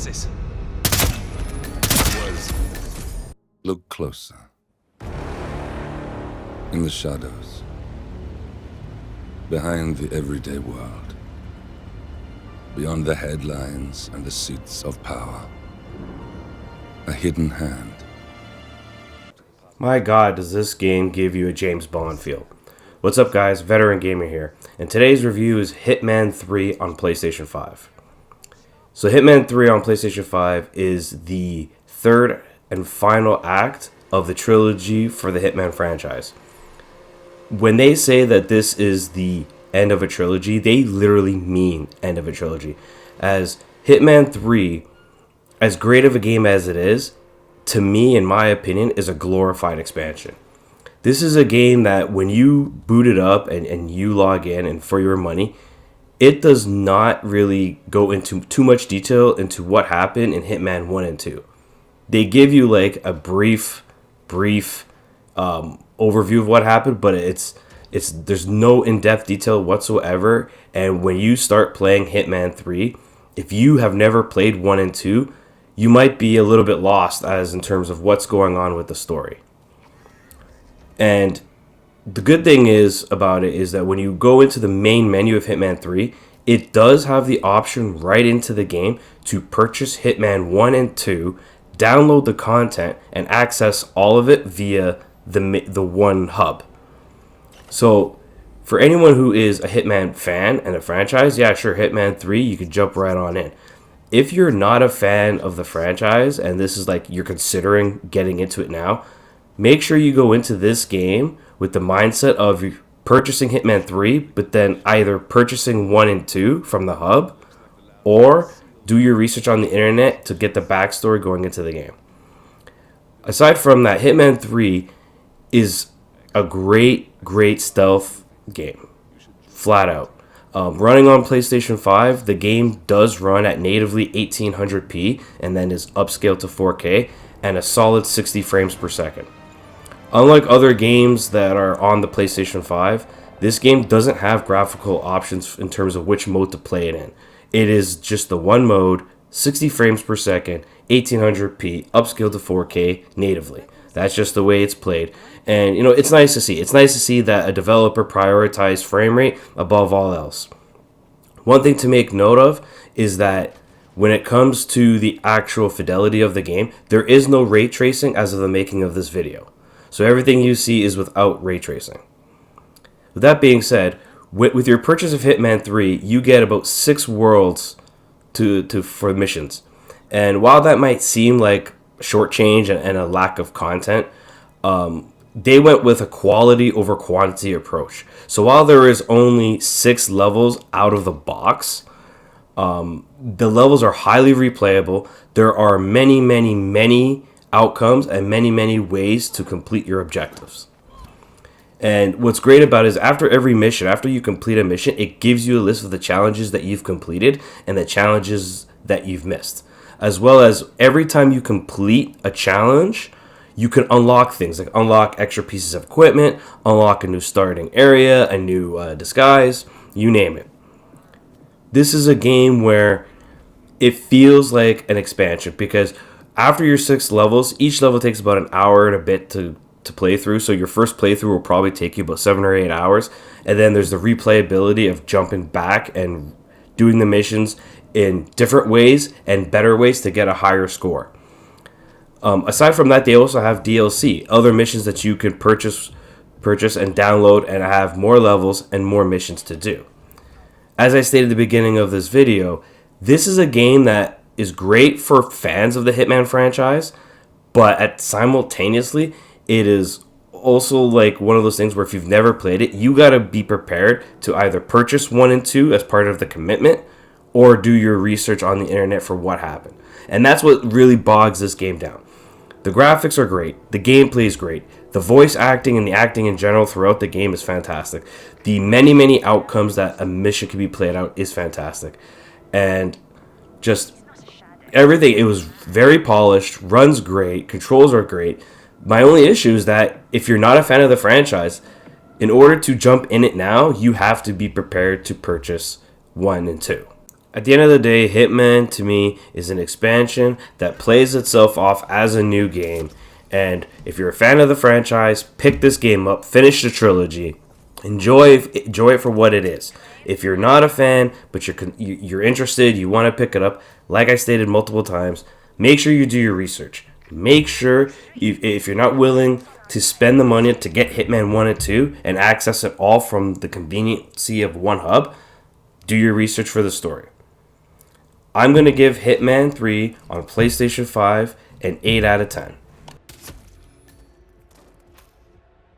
Nazis. Look closer. In the shadows. Behind the everyday world. Beyond the headlines and the seats of power. A hidden hand. My god, does this game give you a James Bond feel. What's up guys, Veteran Gamer here, and today's review is Hitman 3 on PlayStation 5. So Hitman 3 on PlayStation 5 is the third and final act of the trilogy for the Hitman franchise. When they say that this is the end of a trilogy, they literally mean end of a trilogy. As Hitman 3, as great of a game as it is, to me, in my opinion, is a glorified expansion. This is a game that when you boot it up and you log in and for your money, it does not really go into too much detail into what happened in Hitman 1 and 2. They give you like a brief overview of what happened, but there's no in-depth detail whatsoever. And when you start playing Hitman 3, if you have never played 1 and 2, you might be a little bit lost as in terms of what's going on with the story. And the good thing is about it is that when you go into the main menu of Hitman 3, it does have the option right into the game to purchase Hitman 1 and 2, download the content, and access all of it via the one hub. So for anyone who is a Hitman fan and a franchise, yeah, sure, Hitman 3, you could jump right on in. If you're not a fan of the franchise and this is like you're considering getting into it now, make sure you go into this game with the mindset of purchasing Hitman 3, but then either purchasing 1 and 2 from the hub or do your research on the internet to get the backstory going into the game. Aside from that, Hitman 3 is a great stealth game, flat out. Running on PlayStation 5, the game does run at natively 1800p and then is upscaled to 4K and a solid 60 frames per second. Unlike other games that are on the PlayStation 5, this game doesn't have graphical options in terms of which mode to play it in. It is just the one mode, 60 frames per second, 1800p, upscaled to 4K natively. That's just the way it's played. And, you know, it's nice to see. It's nice to see that a developer prioritized frame rate above all else. One thing to make note of is that when it comes to the actual fidelity of the game, there is no ray tracing as of the making of this video. So everything you see is without ray tracing. With that being said, with your purchase of Hitman 3, you get about 6 worlds for missions. And while that might seem like short change and a lack of content, they went with a quality over quantity approach. So while there is only 6 levels out of the box, the levels are highly replayable. There are many outcomes and many ways to complete your objectives. And what's great about it is after every mission, after you complete a mission, it gives you a list of the challenges that you've completed and the challenges that you've missed. As well as every time you complete a challenge, you can unlock things like unlock extra pieces of equipment, unlock a new starting area, a new disguise, you name it. This is a game where it feels like an expansion because after your 6 levels, each level takes about an hour and a bit to play through. So your first playthrough will probably take you about 7 or 8 hours. And then there's the replayability of jumping back and doing the missions in different ways and better ways to get a higher score. Aside from that, they also have DLC, other missions that you can purchase and download and have more levels and more missions to do. As I stated at the beginning of this video, this is a game that is great for fans of the Hitman franchise, but simultaneously, it is also like one of those things where if you've never played it, you got to be prepared to either purchase 1 and 2 as part of the commitment or do your research on the internet for what happened. And that's what really bogs this game down. The graphics are great. The gameplay is great. The voice acting and the acting in general throughout the game is fantastic. The many outcomes that a mission can be played out is fantastic. And just everything, it was very polished, runs great, controls are great. My only issue is that if you're not a fan of the franchise, in order to jump in it now, you have to be prepared to purchase 1 and 2. At the end of the day, Hitman to me is an expansion that plays itself off as a new game. And if you're a fan of the franchise, pick this game up, finish the trilogy, enjoy it for what it is. If you're not a fan, but you're interested, you want to pick it up, like I stated multiple times, make sure you do your research. Make sure if you're not willing to spend the money to get Hitman 1 and 2 and access it all from the conveniency of one hub, do your research for the story. I'm going to give Hitman 3 on PlayStation 5 an 8 out of 10.